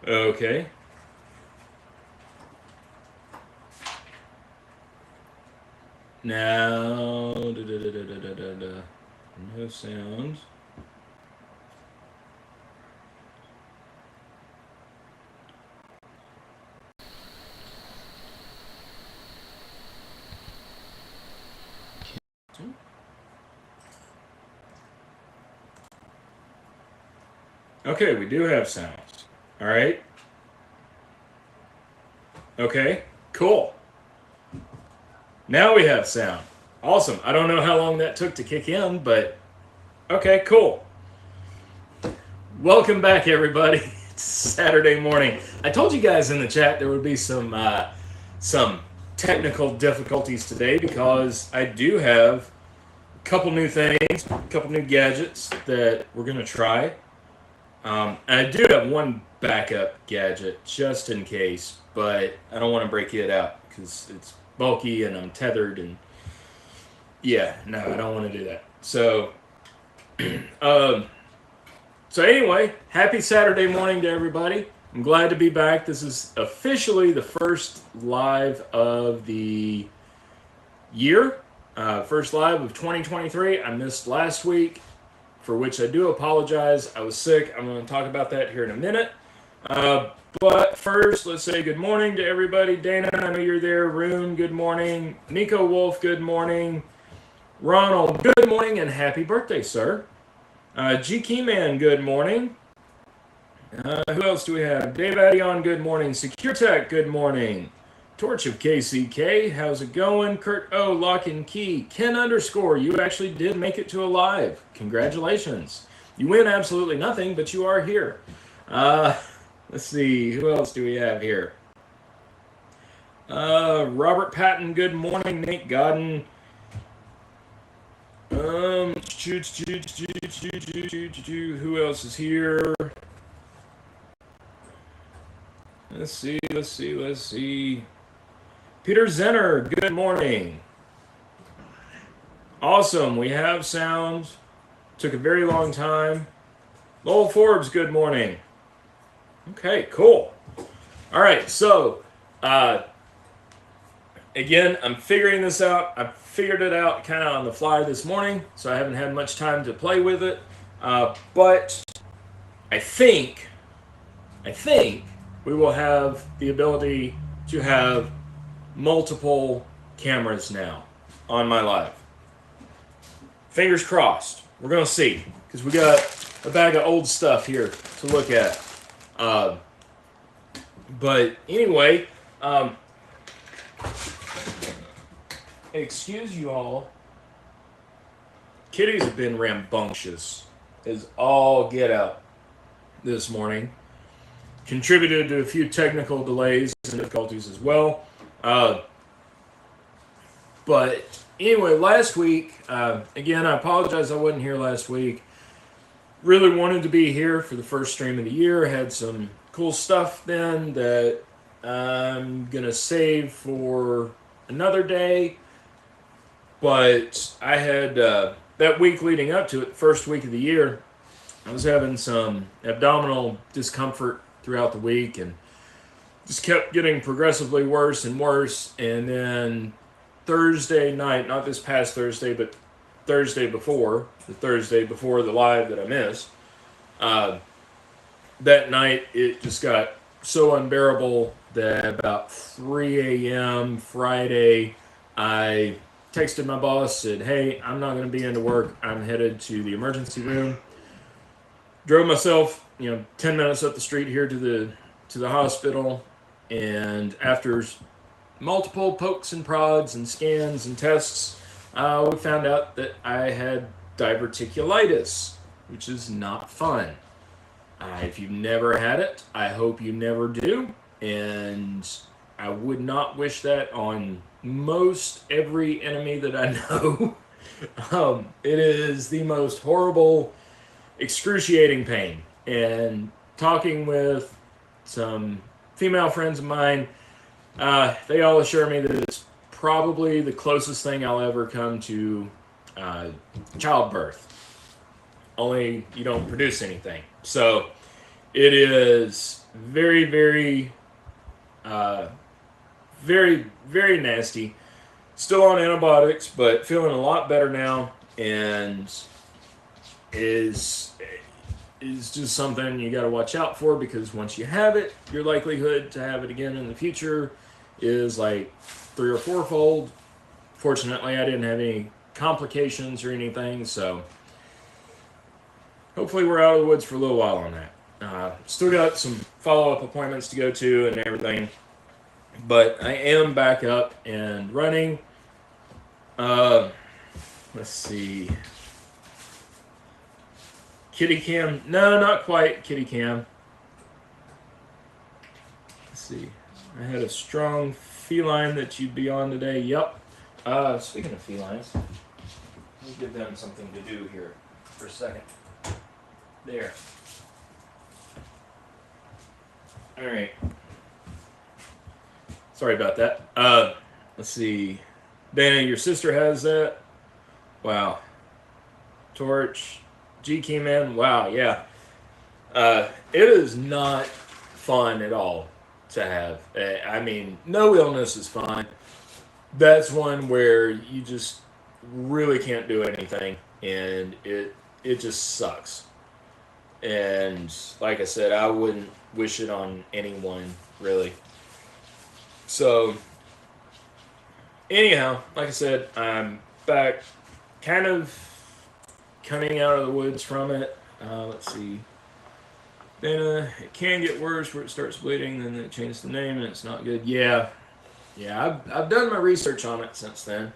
Okay. Now, no sound. Okay, we do have sounds. All right. Okay, cool. Now we have sound. Awesome. I don't know how long that took to kick in, but okay, cool. Welcome back, everybody. It's Saturday morning. I told you guys in the chat there would be some technical difficulties today because I do have a couple new things, a couple new gadgets that we're going to try. And I do have one backup gadget just in case, but I don't want to break it out because it's bulky and I'm tethered and yeah, no, I don't want to do that. So, so anyway, happy Saturday morning to everybody. I'm glad to be back. This is officially the first live of the year, first live of 2023. I missed last week, for which I do apologize. I was sick. I'm going to talk about that here in a minute. But first, let's say good morning to everybody. Dana, I know you're there. Rune, good morning. Nico Wolf, good morning. Ronald, good morning and happy birthday, sir. G Keyman, good morning. Who else do we have? Dave Addion, good morning. Secure Tech, good morning. Torch of KCK, how's it going? Kurt O, Lock and Key. Ken underscore, you actually did make it to a live. Congratulations. You win absolutely nothing, but you are here. Let's see, who else do we have here? Robert Patton, good morning. Nate Godden. Who else is here? Let's see. Peter Zenner, good morning. Awesome, we have sound. Took a very long time. Lowell Forbes, good morning. Okay, cool. All right, so again, I'm figuring this out. I figured it out kind of on the fly this morning, so I haven't had much time to play with it. But I think we will have the ability to have multiple cameras now on my live. Fingers crossed. We're going to see, because we got a bag of old stuff here to look at. But anyway, excuse you all. Kitties have been rambunctious as all get out this morning. Contributed to a few technical delays and difficulties as well. But anyway, last week, again, I apologize I wasn't here last week. Really wanted to be here for the first stream of the year. Had some cool stuff then that I'm going to save for another day. But I had that week leading up to it, first week of the year, I was having some abdominal discomfort throughout the week and just kept getting progressively worse and worse. And then Thursday night, not this past Thursday, but Thursday before the live that I missed, that night it just got so unbearable that about 3 a.m. Friday, I texted my boss, said, hey, I'm not going to be into work. I'm headed to the emergency room. Drove myself, 10 minutes up the street here to the hospital. And after multiple pokes and prods and scans and tests, we found out that I had diverticulitis, which is not fun. If you've never had it, I hope you never do. And I would not wish that on most every enemy that I know. It is the most horrible, excruciating pain. And talking with some female friends of mine, they all assure me that it's probably the closest thing I'll ever come to childbirth. Only you don't produce anything. So It is very, very nasty. Still on antibiotics, but feeling a lot better now, and is just something you got to watch out for, because once you have it, your likelihood to have it again in the future is like 3 or 4-fold. Fortunately, I didn't have any complications or anything, so hopefully we're out of the woods for a little while on that. Still got some follow-up appointments to go to and everything, but I am back up and running. Let's see. Kitty cam? No, not quite kitty cam. Let's see. I had a strong feline that you'd be on today. Yep. Speaking of felines, let me give them something to do here for a second. There. All right. Sorry about that. Let's see. Dana, your sister has that? Wow. Torch. G-Key Man, wow, yeah. It is not fun at all to have. I mean, no illness is fun. That's one where you just really can't do anything, and it just sucks. And like I said, I wouldn't wish it on anyone, really. So, anyhow, like I said, I'm back kind of coming out of the woods from it. Let's see. Then it can get worse where it starts bleeding, then they change the name and it's not good. Yeah, I've done my research on it since then.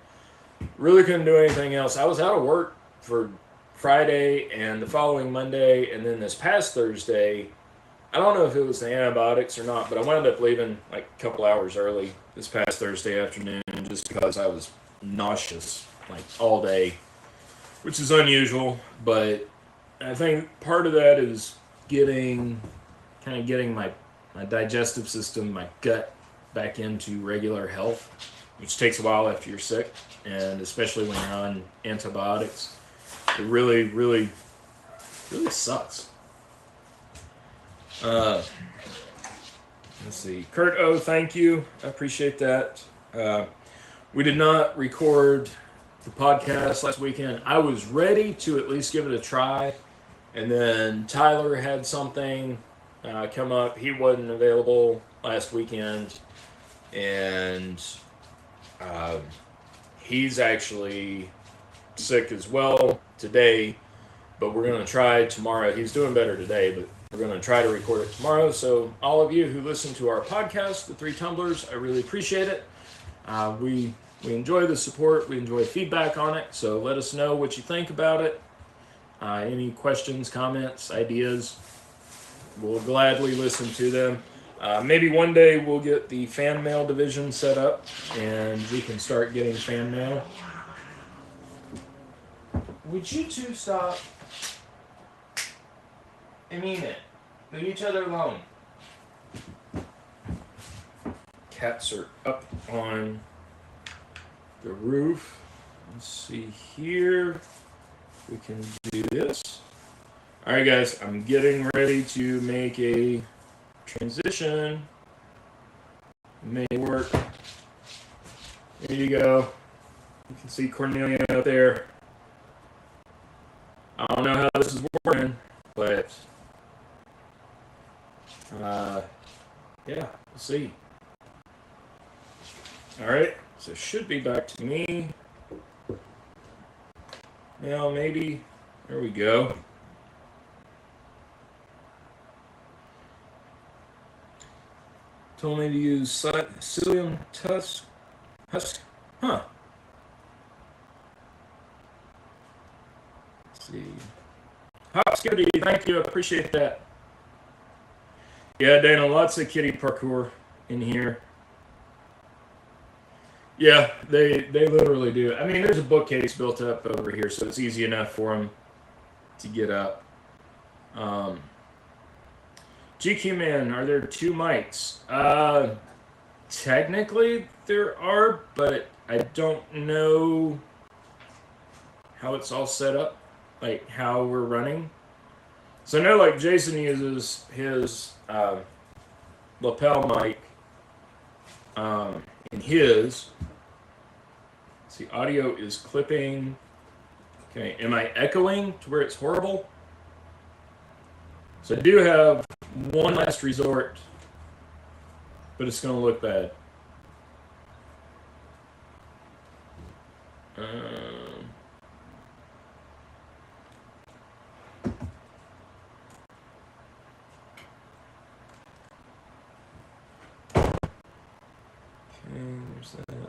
Really couldn't do anything else. I was out of work for Friday and the following Monday, and then this past Thursday, I don't know if it was the antibiotics or not, but I wound up leaving like a couple hours early this past Thursday afternoon just because I was nauseous like all day, which is unusual, but I think part of that is getting my digestive system, my gut back into regular health, which takes a while after you're sick, and especially when you're on antibiotics. It really, really, really sucks. Let's see. Kurt O, thank you. I appreciate that. We did not record the podcast last weekend. I was ready to at least give it a try, and then Tyler had something come up. He wasn't available last weekend, and he's actually sick as well today, but we're going to try tomorrow. He's doing better today, but we're going to try to record it tomorrow. So all of you who listen to our podcast, The Three Tumblers, I really appreciate it. We enjoy the support. We enjoy feedback on it. So let us know what you think about it. Any questions, comments, ideas, we'll gladly listen to them. Maybe one day we'll get the fan mail division set up and we can start getting fan mail. Would you two stop? I mean it. Leave each other alone. Cats are up on the roof. Let's see here. We can do this. All right, guys, I'm getting ready to make a transition. It may work. There you go. You can see Cornelia up there. I don't know how this is working, but yeah, we'll see. All right, so it should be back to me. Now, maybe, there we go. Told me to use psyllium husk. Huh. Let's see. Hop Skitty, thank you, I appreciate that. Yeah, Dana, lots of kitty parkour in here. Yeah, they literally do. I mean, there's a bookcase built up over here, so it's easy enough for them to get up. GQ Man, are there 2 mics? Technically there are, but I don't know how it's all set up, like how we're running. So I know, like, Jason uses his lapel mic in his. See, audio is clipping. Okay, am I echoing to where it's horrible? So I do have one last resort, but it's going to look bad. There's that.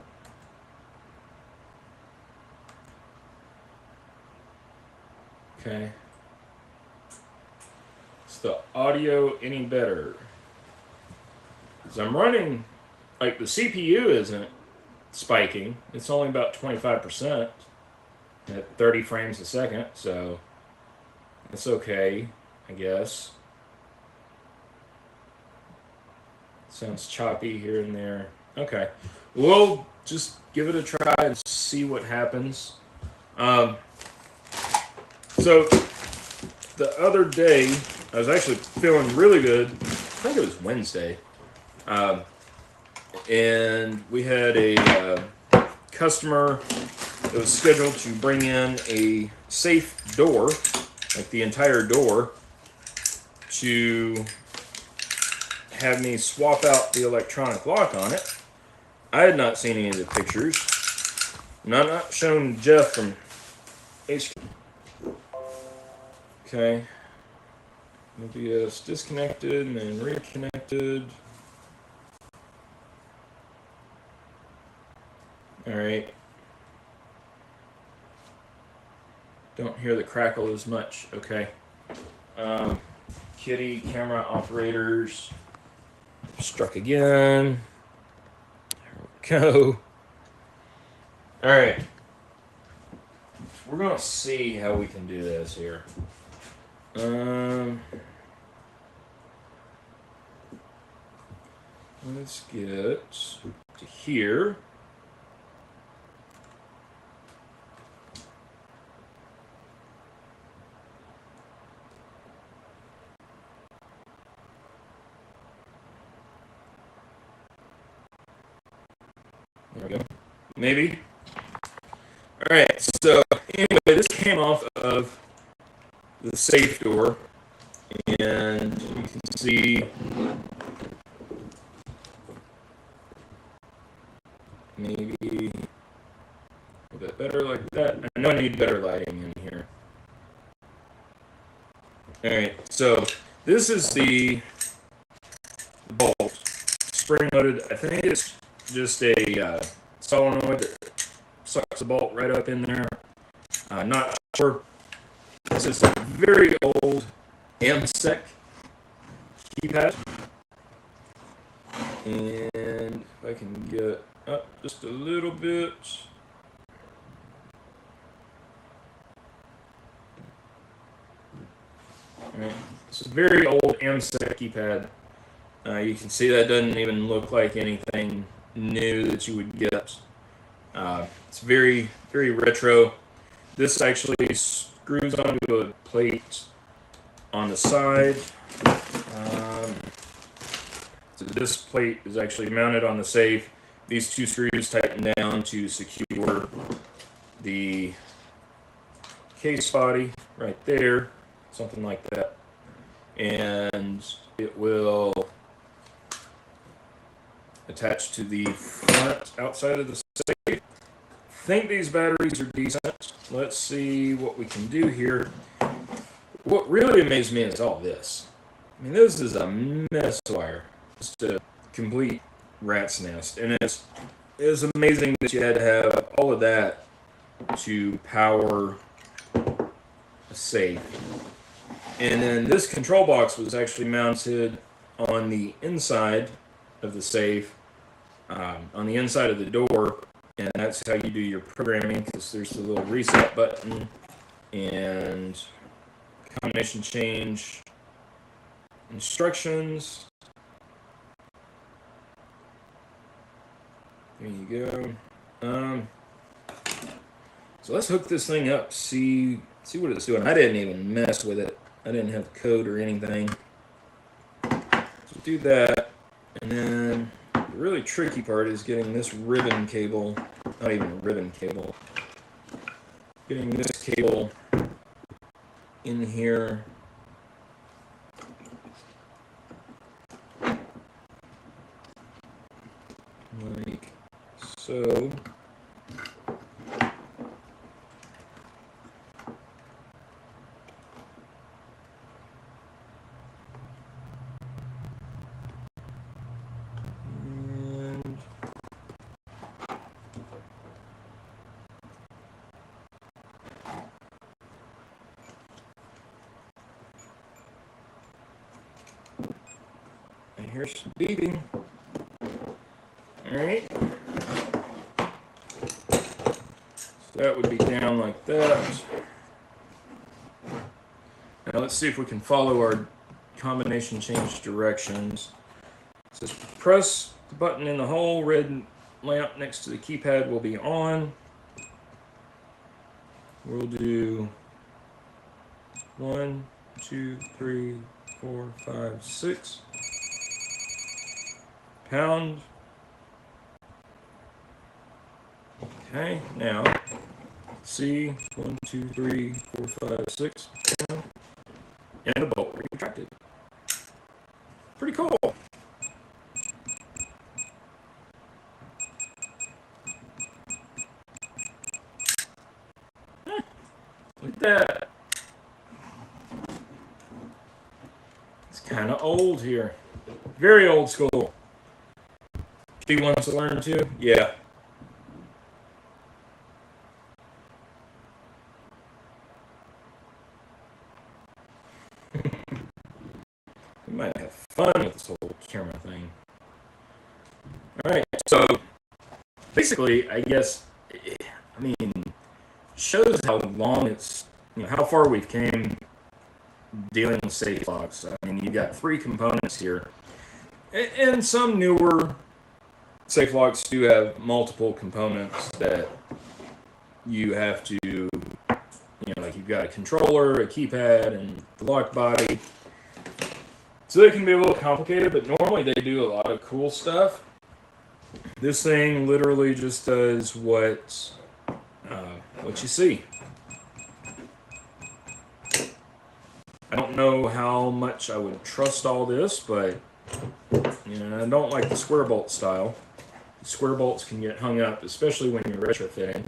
Okay. Is the audio any better? Because I'm running, like, the CPU isn't spiking. It's only about 25% at 30 frames a second, so it's okay, I guess. Sounds choppy here and there. Okay. We'll just give it a try and see what happens. So the other day, I was actually feeling really good. I think it was Wednesday. And we had a customer that was scheduled to bring in a safe door, like the entire door, to have me swap out the electronic lock on it. I had not seen any of the pictures. And I'm not showing Jeff from HQ. Okay. OBS disconnected and then reconnected. Alright. Don't hear the crackle as much. Okay. Kitty camera operators. Struck again. There we go. Alright. We're going to see how we can do this here. Let's get to here. There we go. Maybe. All right. So anyway, this came off of the safe door, and you can see maybe a little bit better like that. I know I need better lighting in here. All right. So this is the bolt, spring-loaded. I think it's just a solenoid that sucks the bolt right up in there. Not sure. This is a very old AMSEC keypad. And if I can get up just a little bit. Alright, it's a very old AMSEC keypad. You can see that doesn't even look like anything new that you would get. It's very, very retro. This actually screws onto a plate on the side. So this plate is actually mounted on the safe. These two screws tighten down to secure the case body right there, something like that. And it will attach to the front outside of the safe. I think these batteries are decent. Let's see what we can do here. What really amazed me is all this. I mean, this is a mess wire. Just a complete rat's nest. And it's amazing that you had to have all of that to power a safe. And then this control box was actually mounted on the inside of the safe, on the inside of the door. And that's how you do your programming, because there's the little reset button and combination change instructions. There you go. So let's hook this thing up, see what it's doing. I didn't even mess with it I didn't have the code or anything. So do that, and then the really tricky part is getting this ribbon cable, not even a ribbon cable, getting this cable in here. Like so. And here's some beeping. Alright. So that would be down like that. Now let's see if we can follow our combination change directions. It says press the button in the hole, red lamp next to the keypad will be on. We'll do 1, 2, 3, 4, 5, 6. Pound. Okay, now C 1, 2, 3, 4, 5, 6, and the bolt retracted. Pretty cool. Look at that. It's kind of old here. Very old school. She wants to learn too? Yeah. We might have fun with this whole camera thing. Alright, so basically, I guess, I mean, shows how long it's, how far we've came dealing with safe locks. I mean, you've got 3 components here. And some newer safe locks do have multiple components that you have to, like you've got a controller, a keypad, and the lock body. So they can be a little complicated, but normally they do a lot of cool stuff. This thing literally just does what you see. I don't know how much I would trust all this, but I don't like the square bolt style. The square bolts can get hung up, especially when you're retrofitting.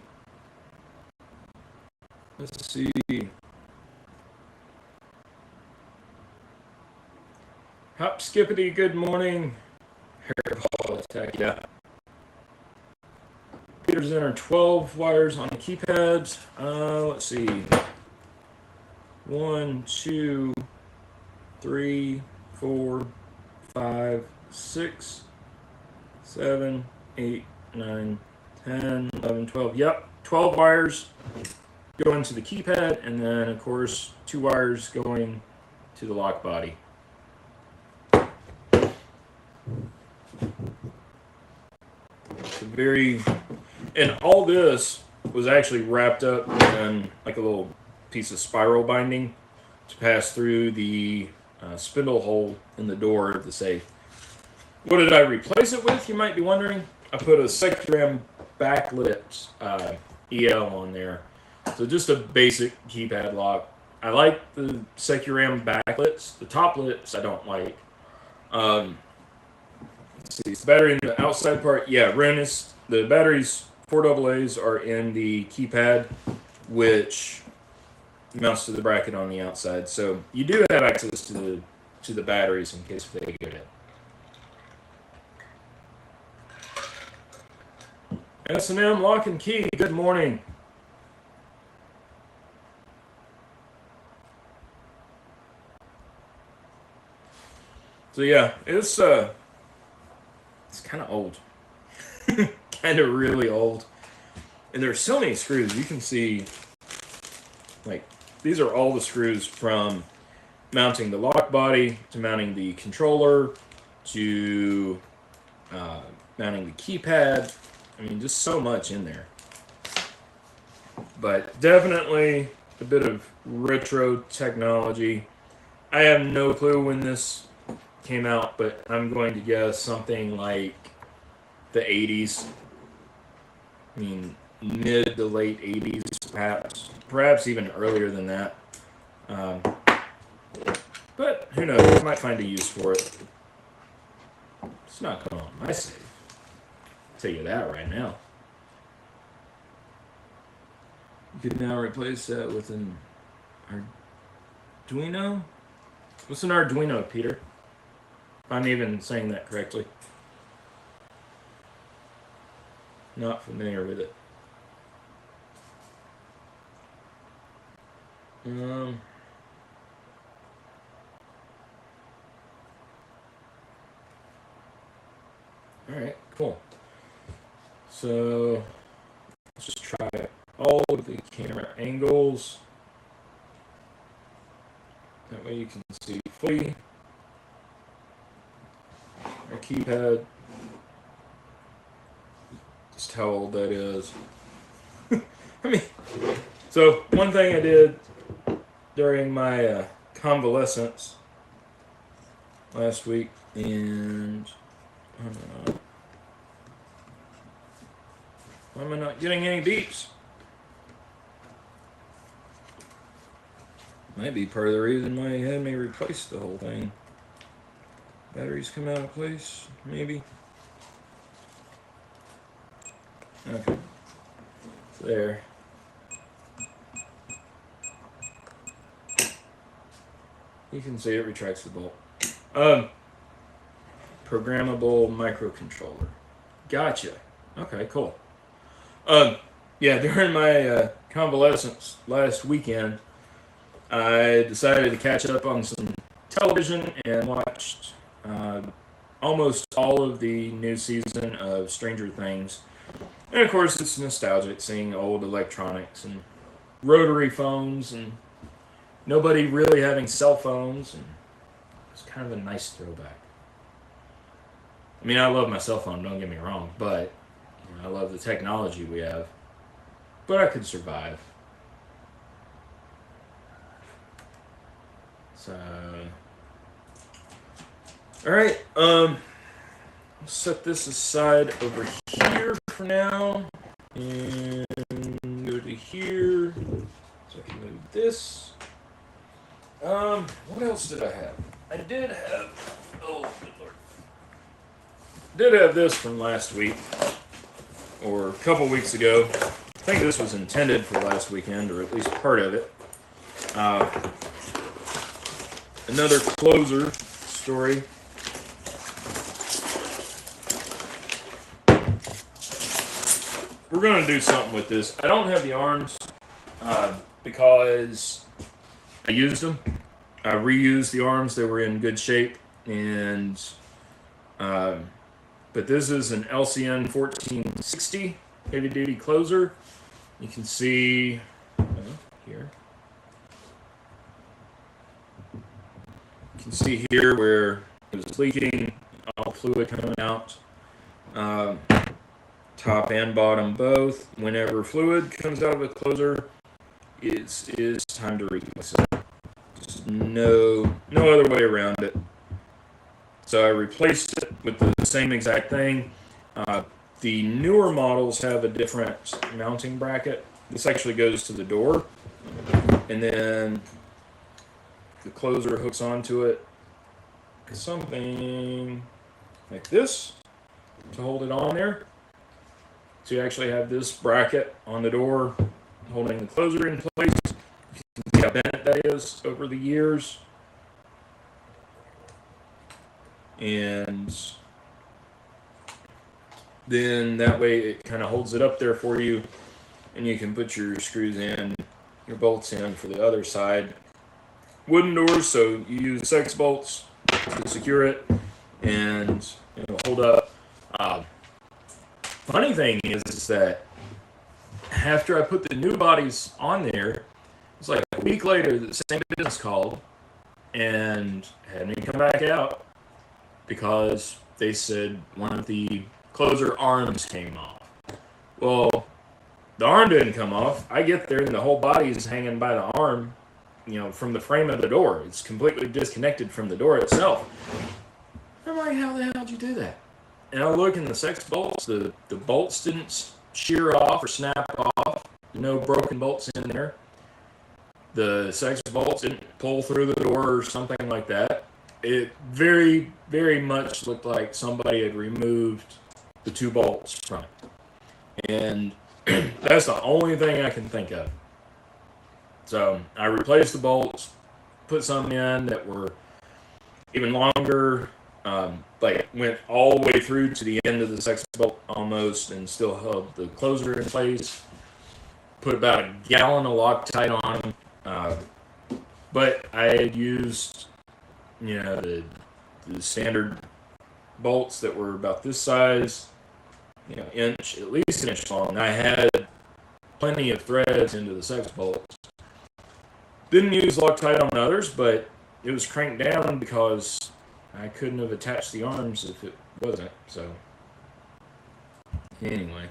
Let's see. Hop Skippity, good morning. Hairball attack, yeah. Peter's enter 12 wires on the keypads. Let's see. 1, 2, 3, 4, 5, 6, 7, 8, 9, 10, 11, 12. Yep, 12 wires going to the keypad, and then, of course, 2 wires going to the lock body. And all this was actually wrapped up in like a little piece of spiral binding to pass through the spindle hole in the door of the safe. What did I replace it with, you might be wondering? I put a Securam backlit EL on there. So just a basic keypad lock. I like the Securam backlits. The toplets I don't like. Let's see, it's the battery in the outside part. Yeah, Renus. The batteries, 4 AA's, are in the keypad, which mounts to the bracket on the outside. So you do have access to the batteries in case they go dead. S&M Lock and Key, good morning. So yeah, it's kind of old. Kind of really old. And there's so many screws. You can see, like, these are all the screws from mounting the lock body to mounting the controller to mounting the keypad. I mean, just so much in there. But definitely a bit of retro technology. I have no clue when this came out, but I'm going to guess something like the 80s. I mean, mid to late 80s, perhaps even earlier than that. But who knows? I might find a use for it. It's not going on my save. I'll tell you that right now. You could now replace that with an Arduino. What's an Arduino, Peter? If I'm even saying that correctly. Not familiar with it. Alright, cool. So let's just try all of the camera angles. That way you can see fully. Our keypad. Just how old that is. I mean, so one thing I did during my convalescence last week, and I don't know, why am I not getting any beeps? Might be part of the reason why he had me replace the whole thing. Batteries come out of place, maybe. Okay, it's there. You can see it retracts the bolt. Programmable microcontroller. Gotcha. Okay, cool. Yeah, during my convalescence last weekend, I decided to catch up on some television and watched almost all of the new season of Stranger Things. And of course, it's nostalgic seeing old electronics and rotary phones and nobody really having cell phones. And it's kind of a nice throwback. I mean, I love my cell phone, don't get me wrong, but you know, I love the technology we have. But I could survive. So, all right. I'll set this aside over here for now, and go to here. So I can move this. What else did I have? I did have. Oh, good lord. Did have this from last week, or a couple weeks ago. I think this was intended for last weekend, or at least part of it. Another closer story. We're going to do something with this. I don't have the arms because I used them. I reused the arms. They were in good shape. And but this is an LCN 1460 heavy-duty closer. You can see here. You can see here where it was leaking, all fluid coming out. Top and bottom both. Whenever fluid comes out of a closer, it is time to replace it. Just no other way around it. So I replaced it with the same exact thing. The newer models have a different mounting bracket. This actually goes to the door, and then the closer hooks onto it. Something like this to hold it on there. So you actually have this bracket on the door holding the closer in place. You can see how bent that is over the years. And then that way it kind of holds it up there for you, and you can put your screws in, your bolts in for the other side. Wooden doors, so you use 6 bolts to secure it and hold up. Funny thing is that after I put the new bodies on there, it's like a week later the same business called and had me come back out because they said one of the closer arms came off. Well, the arm didn't come off. I get there and the whole body is hanging by the arm, from the frame of the door. It's completely disconnected from the door itself. I'm like, how the hell did you do that? And I look in the sex bolts. The bolts didn't shear off or snap off. No broken bolts in there. The sex bolts didn't pull through the door or something like that. It very, very much looked like somebody had removed the 2 bolts from it. And that's the only thing I can think of. So I replaced the bolts, put some in that were even longer, went all the way through to the end of the sex bolt almost, and still held the closer in place. Put about a gallon of Loctite on them, but I had used, the standard bolts that were about this size, inch, at least an inch long. I had plenty of threads into the sex bolts. Didn't use Loctite on others, but it was cranked down because I couldn't have attached the arms if it wasn't. So, anyway.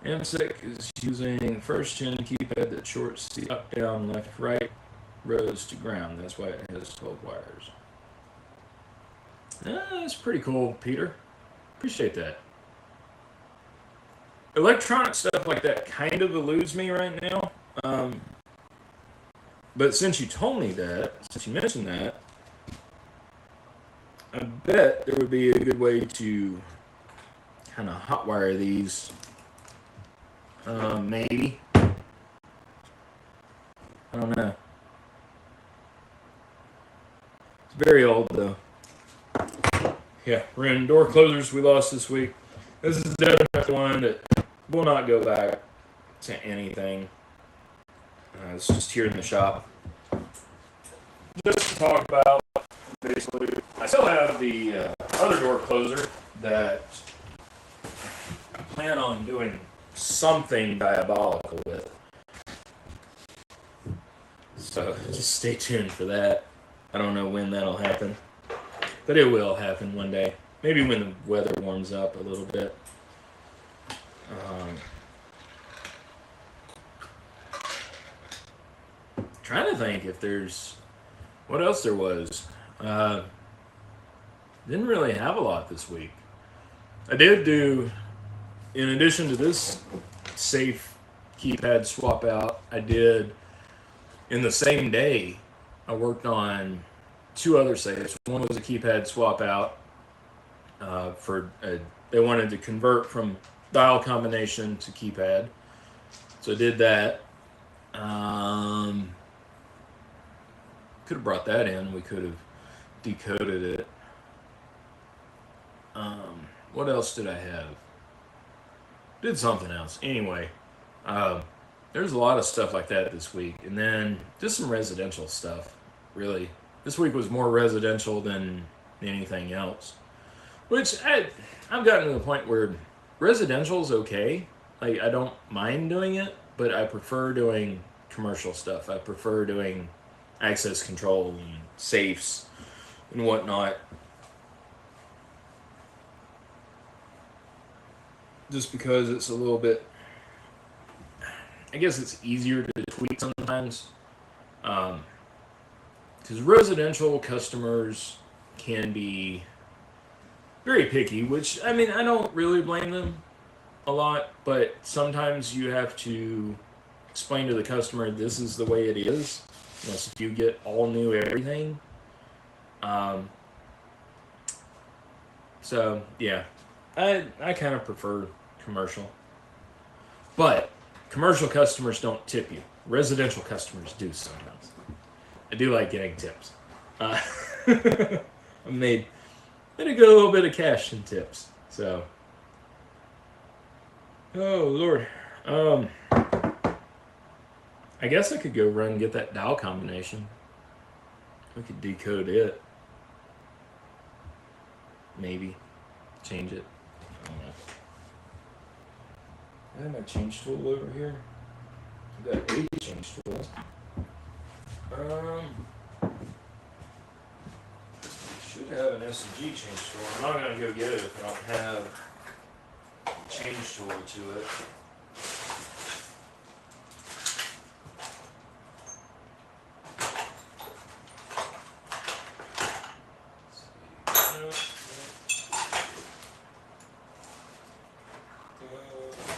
AMSEC is using first gen keypad that shorts the up, down, left, right rows to ground. That's why it has 12 wires. That's pretty cool, Peter. Appreciate that. Electronic stuff like that kind of eludes me right now. But since you told me that, since you mentioned that, I bet there would be a good way to kind of hotwire these. Maybe. I don't know. It's very old, though. Yeah, we're in door closers we lost this week. This is definitely one that will not go back to anything. It's just here in the shop. Just to talk about, basically, I still have the other door closer that I plan on doing something diabolical with. So just stay tuned for that. I don't know when that'll happen, but it will happen one day. Maybe when the weather warms up a little bit. Trying to think if there's what else there was. Didn't really have a lot this week. I did do, in addition to this safe keypad swap out, I did in the same day. I worked on 2 other safes. One was a keypad swap out they wanted to convert from dial combination to keypad, so I did that. Could have brought that in. We could have decoded it. What else did I have? Did something else. Anyway, there's a lot of stuff like that this week. And then just some residential stuff, really. This week was more residential than anything else. Which I've gotten to the point where residential is okay. Like, I don't mind doing it, but I prefer doing commercial stuff. I prefer doing access control and safes and whatnot. Just because it's a little bit, I guess it's easier to tweak sometimes. Because residential customers can be very picky, which, I mean, I don't really blame them a lot, but sometimes you have to explain to the customer this is the way it is, unless if you get all new everything. So, yeah, I kind of prefer commercial. But commercial customers don't tip you. Residential customers do sometimes. I do like getting tips. I made a good little bit of cash in tips. So, oh Lord. I guess I could go run and get that dial combination. We could decode it. Maybe change it. I don't know. I have my change tool over here. I've got a change tool. Should have an S&G change tool. I'm not going to go get it if I don't have a change tool to it.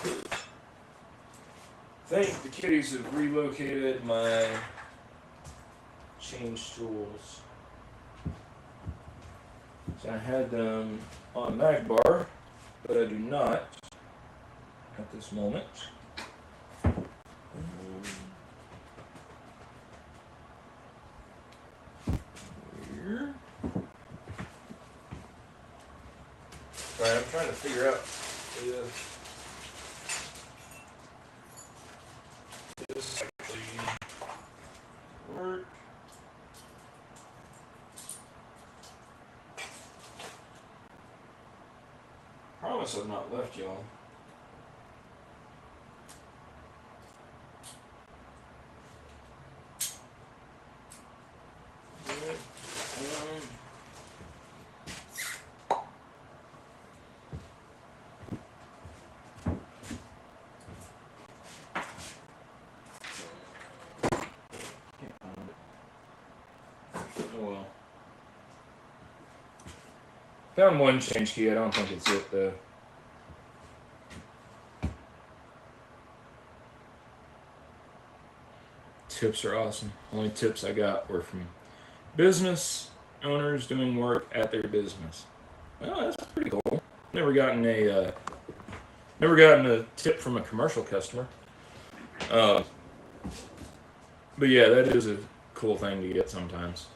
I think the kitties have relocated my change tools. So I had them on mag bar, but I do not at this moment. Here. Sorry, I'm trying to figure out if this actually works. Promise I've not left y'all. Oh well. Found one change key. I don't think it's it though. Tips are awesome. Only tips I got were from business owners doing work at their business. Well, that's pretty cool. Never gotten a tip from a commercial customer. But yeah, that is a cool thing to get sometimes.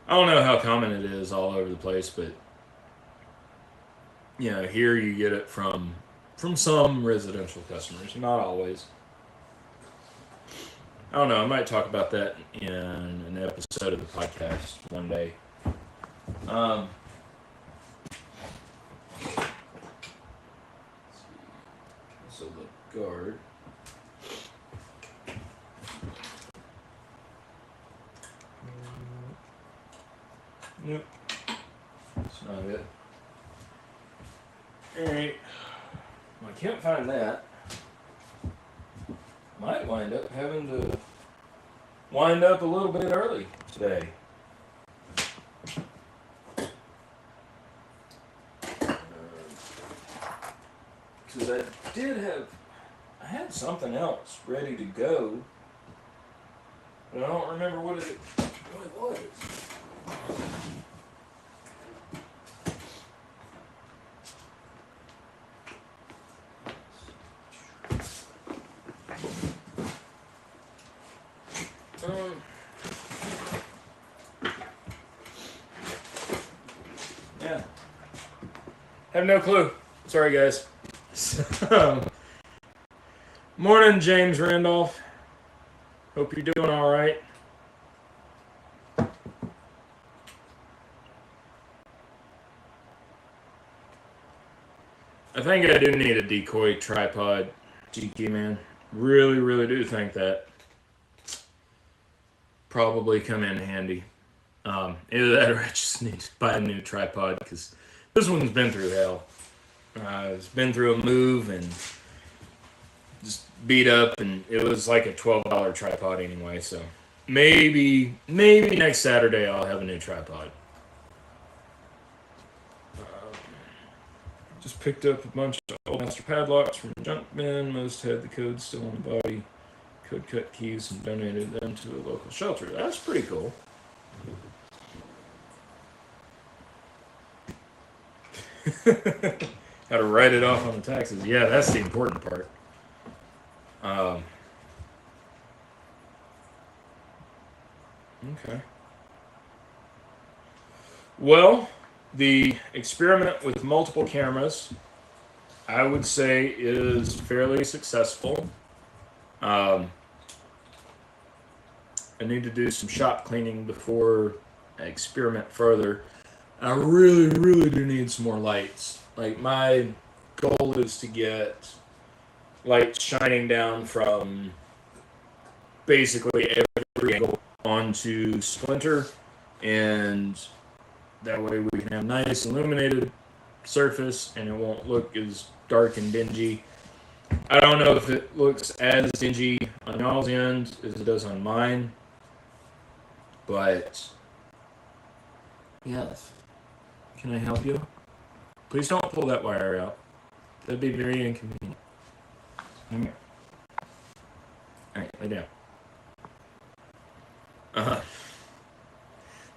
I don't know how common it is all over the place, but you know, here you get it from some residential customers, not always. I don't know. I might talk about that in an episode of the podcast one day. So the guard. Nope. That's not it. Alright. Well, I can't find that. Might wind up having to wind up a little bit early today. Because I had something else ready to go, but I don't remember what it was. Yeah. Have no clue. Sorry, guys. Morning, James Randolph. Hope you're doing all right. I think I do need a decoy tripod, GK man. Really, really do think that. Probably come in handy. Either that or I just need to buy a new tripod because this one's been through hell. It's been through a move and just beat up, and it was like a $12 tripod anyway. So maybe next Saturday I'll have a new tripod. Just picked up a bunch of old master padlocks from the junk bin. Most had the code still on the body. Code cut keys and donated them to a local shelter. That's pretty cool. How to write it off on the taxes. Yeah, that's the important part. Okay. Well, the experiment with multiple cameras, I would say, is fairly successful. I need to do some shop cleaning before I experiment further. I really, really do need some more lights. Like, my goal is to get lights shining down from basically every angle onto Splinter, and that way we can have nice illuminated surface and it won't look as dark and dingy. I don't know if it looks as dingy on y'all's end as it does on mine, but yes. Can I help you? Please don't pull that wire out. That'd be very inconvenient. Okay. All right, lay down. But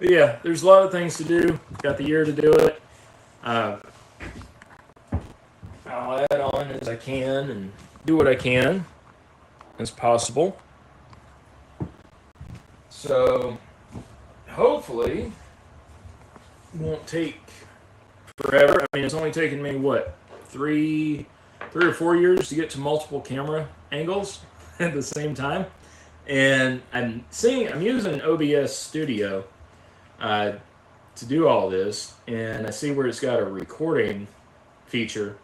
yeah, there's a lot of things to do. Got the year to do it. I'll add on as I can and do what I can as possible. So hopefully it won't take forever. I mean, it's only taken me what, three or 4 years to get to multiple camera angles at the same time. And I'm using OBS Studio to do all this, and I see where it's got a recording feature.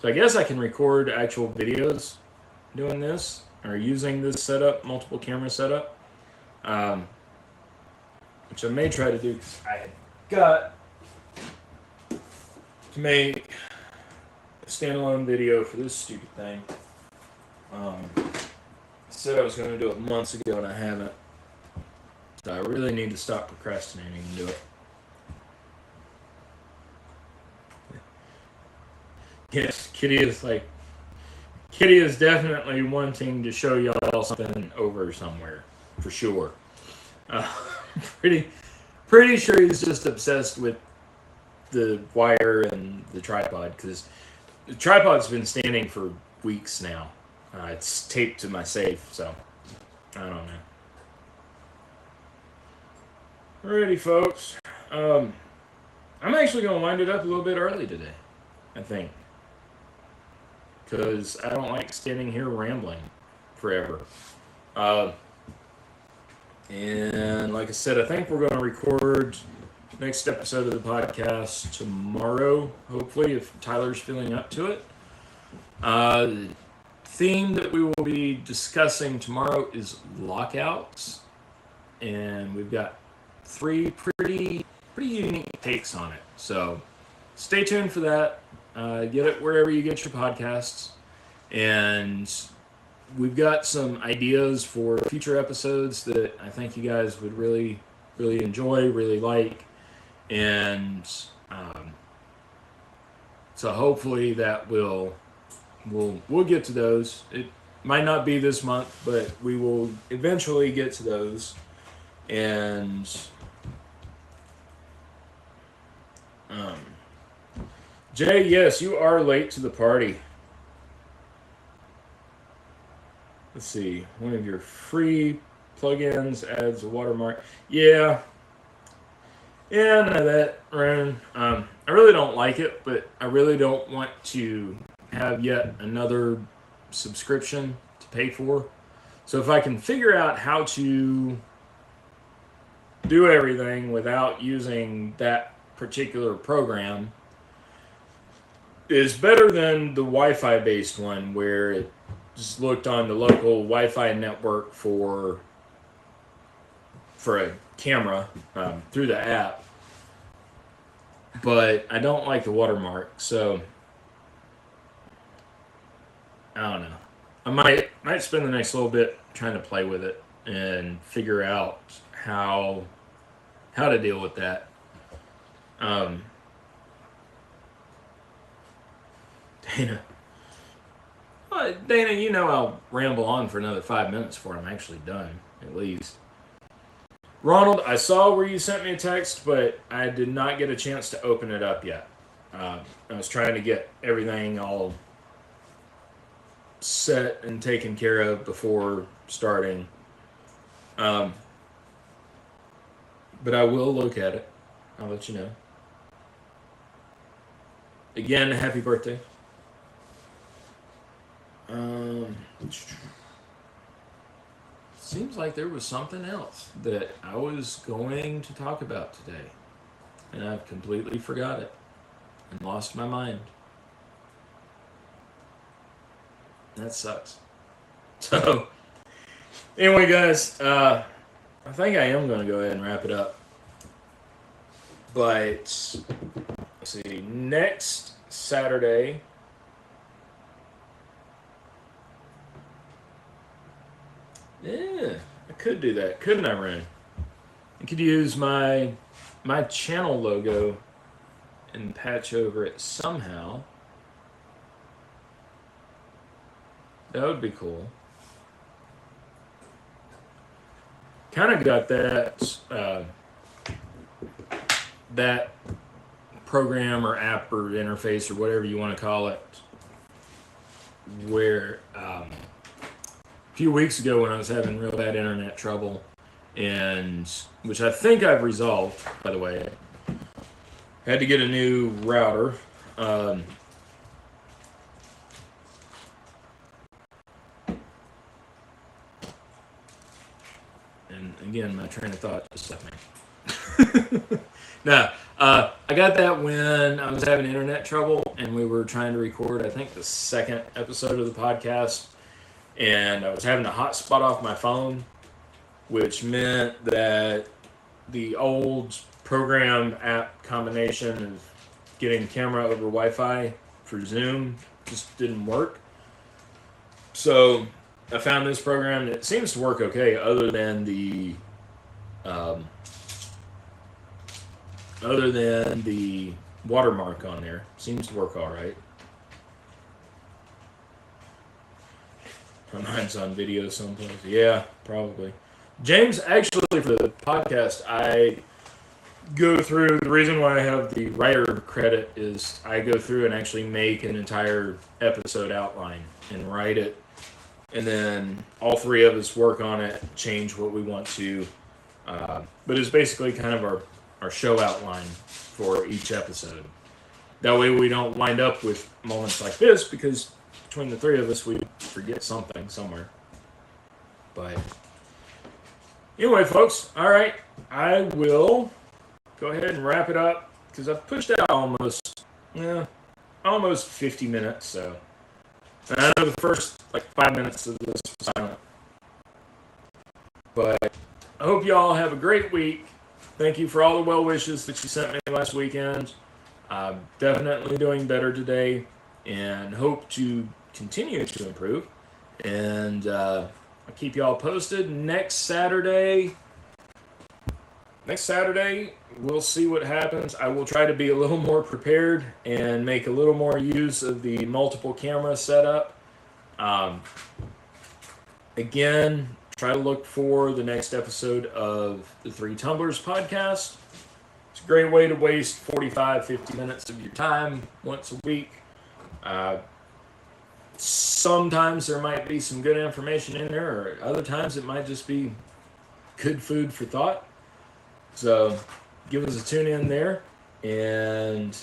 So I guess I can record actual videos doing this or using this setup, multiple camera setup, which I may try to do because I had got to make a standalone video for this stupid thing. I said I was going to do it months ago and I haven't. So I really need to stop procrastinating and do it. Yes, Kitty is definitely wanting to show y'all something over somewhere, for sure. Pretty sure he's just obsessed with the wire and the tripod, because the tripod's been standing for weeks now. It's taped to my safe, so I don't know. Alrighty, folks. I'm actually going to wind it up a little bit early today, I think, because I don't like standing here rambling forever. And like I said, I think we're going to record next episode of the podcast tomorrow, hopefully, if Tyler's feeling up to it. The theme that we will be discussing tomorrow is lockouts, and we've got 3 pretty unique takes on it. So stay tuned for that. Get it wherever you get your podcasts. And we've got some ideas for future episodes that I think you guys would really, really enjoy, really like. And so hopefully that we'll get to those. It might not be this month, but we will eventually get to those. And Jay, yes, you are late to the party. Let's see. One of your free plugins adds a watermark. Yeah, I know that, Ryan. I really don't like it, but I really don't want to have yet another subscription to pay for. So if I can figure out how to do everything without using that particular program, is better than the Wi-Fi based one where it just looked on the local Wi-Fi network for a camera through the app. But I don't like the watermark, so I don't know. I might spend the next little bit trying to play with it and figure out how to deal with that. Dana, you know I'll ramble on for another 5 minutes before I'm actually done, at least. Ronald, I saw where you sent me a text, but I did not get a chance to open it up yet. I was trying to get everything all set and taken care of before starting. But I will look at it. I'll let you know. Again, happy birthday. Seems like there was something else that I was going to talk about today, and I've completely forgot it and lost my mind. That sucks. So, anyway, guys, I think I am going to go ahead and wrap it up. But, let's see, next Saturday, yeah, I could do that, couldn't I, Ren? I could use my channel logo and patch over it somehow. That would be cool. Kind of got that program or app or interface or whatever you want to call it, where a few weeks ago when I was having real bad internet trouble, and which I think I've resolved, by the way, had to get a new router. And again, my train of thought just left me. No, I got that when I was having internet trouble and we were trying to record, I think, the second episode of the podcast, and I was having a hotspot off my phone, which meant that the old program app combination of getting camera over Wi-Fi for Zoom just didn't work. So I found this program that seems to work okay, other than the watermark on there. Seems to work all right. Mine's on video someplace. Yeah, probably. James, actually, for the podcast, I go through, the reason why I have the writer credit is I go through and actually make an entire episode outline and write it. And then all three of us work on it, change what we want to. But it's basically kind of our show outline for each episode. That way we don't wind up with moments like this, because between the three of us, we forget something somewhere. But anyway, folks, all right, I will go ahead and wrap it up, because I've pushed out almost 50 minutes. So and I know the first 5 minutes of this was silent. But I hope you all have a great week. Thank you for all the well wishes that you sent me last weekend. I'm definitely doing better today and hope to continue to improve. And I'll keep you all posted. Next Saturday, we'll see what happens. I will try to be a little more prepared and make a little more use of the multiple camera setup. Again, try to look for the next episode of the Three Tumblers podcast. It's a great way to waste 45, 50 minutes of your time once a week. Sometimes there might be some good information in there, or other times it might just be good food for thought. So give us a tune in there, and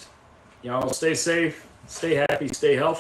y'all stay safe, stay happy, stay healthy.